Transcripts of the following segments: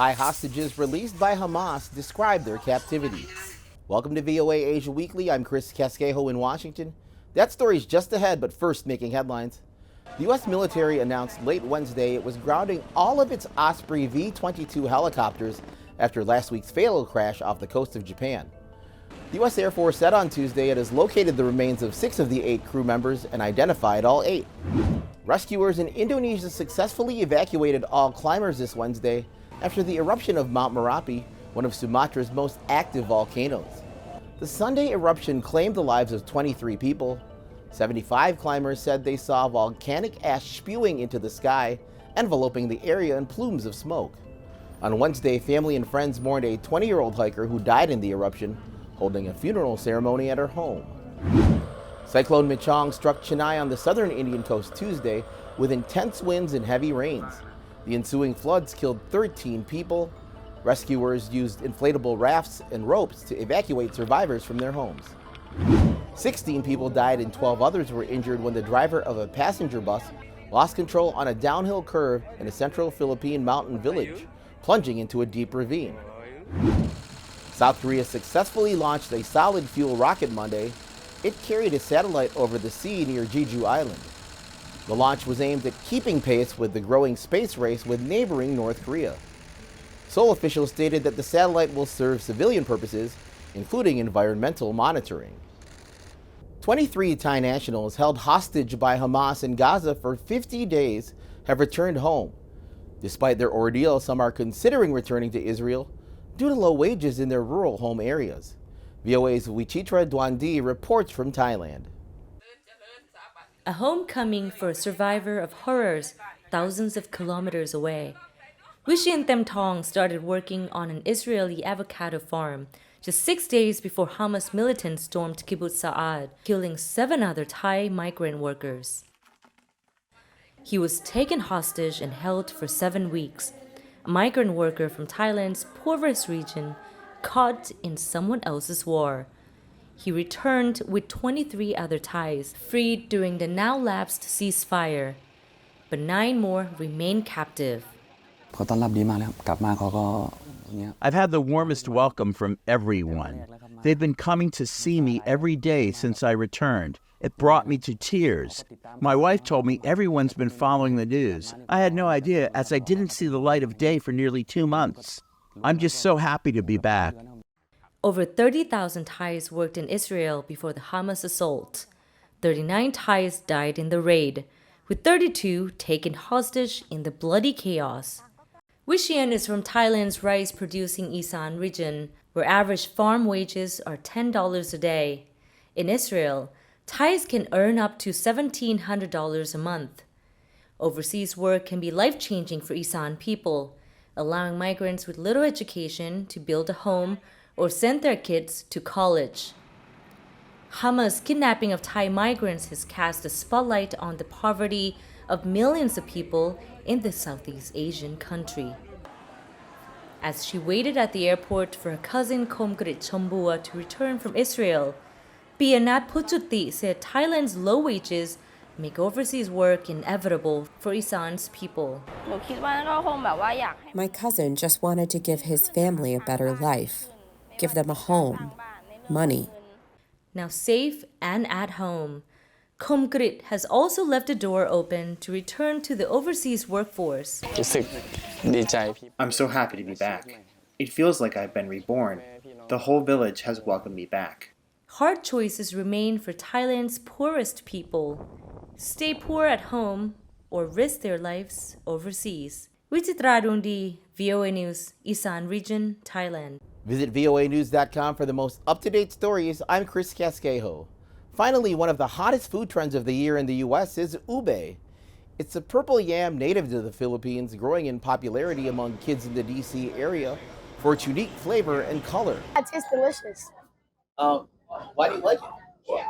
Thai hostages released by Hamas describe their captivity. Welcome to VOA Asia Weekly. I'm Chris Casquejo in Washington. That story's just ahead, but first making headlines. The U.S. military announced late Wednesday it was grounding all of its Osprey V-22 helicopters after last week's fatal crash off the coast of Japan. The U.S. Air Force said on Tuesday it has located the remains of 6 of the 8 crew members and identified all 8. Rescuers in Indonesia successfully evacuated all climbers this Wednesday after the eruption of Mount Merapi, one of Sumatra's most active volcanoes. The Sunday eruption claimed the lives of 23 people. 75 climbers said they saw volcanic ash spewing into the sky, enveloping the area in plumes of smoke. On Wednesday, family and friends mourned a 20-year-old hiker who died in the eruption, holding a funeral ceremony at her home. Cyclone Michong struck Chennai on the southern Indian coast Tuesday with intense winds and heavy rains. The ensuing floods killed 13 people. Rescuers used inflatable rafts and ropes to evacuate survivors from their homes. 16 people died and 12 others were injured when the driver of a passenger bus lost control on a downhill curve in a central Philippine mountain village, plunging into a deep ravine. South Korea successfully launched a solid fuel rocket Monday. It carried a satellite over the sea near Jeju Island. The launch was aimed at keeping pace with the growing space race with neighboring North Korea. Seoul officials stated that the satellite will serve civilian purposes, including environmental monitoring. 23 Thai nationals held hostage by Hamas in Gaza for 50 days have returned home. Despite their ordeal, some are considering returning to Israel due to low wages in their rural home areas. VOA's Wichitra Dwandi reports from Thailand. A homecoming for a survivor of horrors thousands of kilometers away. Wishin Temtong started working on an Israeli avocado farm just 6 days before Hamas militants stormed Kibbutz Sa'ad, killing 7 other Thai migrant workers. He was taken hostage and held for 7 weeks. A migrant worker from Thailand's poorest region, caught in someone else's war. He returned with 23 other Thais, freed during the now lapsed ceasefire, but 9 more remain captive. I've had the warmest welcome from everyone. They've been coming to see me every day since I returned. It brought me to tears. My wife told me everyone's been following the news. I had no idea, as I didn't see the light of day for nearly 2 months. I'm just so happy to be back. Over 30,000 Thais worked in Israel before the Hamas assault. 39 Thais died in the raid, with 32 taken hostage in the bloody chaos. Wishian is from Thailand's rice-producing Isan region, where average farm wages are $10 a day. In Israel, Thais can earn up to $1,700 a month. Overseas work can be life-changing for Isan people, allowing migrants with little education to build a home or send their kids to college. Hamas' kidnapping of Thai migrants has cast a spotlight on the poverty of millions of people in the Southeast Asian country. As she waited at the airport for her cousin Komgrit Chombua to return from Israel, Pianat Puchuti said Thailand's low wages make overseas work inevitable for Isan's people. My cousin just wanted to give his family a better life, give them a home, money. Now safe and at home, Komgrit has also left the door open to return to the overseas workforce. I'm so happy to be back. It feels like I've been reborn. The whole village has welcomed me back. Hard choices remain for Thailand's poorest people. Stay poor at home or risk their lives overseas. Wichitra Dwandi, VOA News, Isan Region, Thailand. Visit voanews.com for the most up-to-date stories. I'm Chris Casquejo. Finally, one of the hottest food trends of the year in the U.S. is ube. It's a purple yam native to the Philippines, growing in popularity among kids in the D.C. area for its unique flavor and color. It tastes delicious. Why do you like it?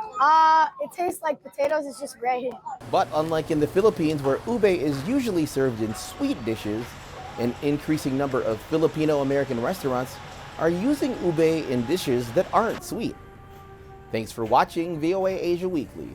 It tastes like potatoes. It's just great. But unlike in the Philippines, where ube is usually served in sweet dishes, an increasing number of Filipino-American restaurants are using ube in dishes that aren't sweet. Thanks for watching VOA Asia Weekly.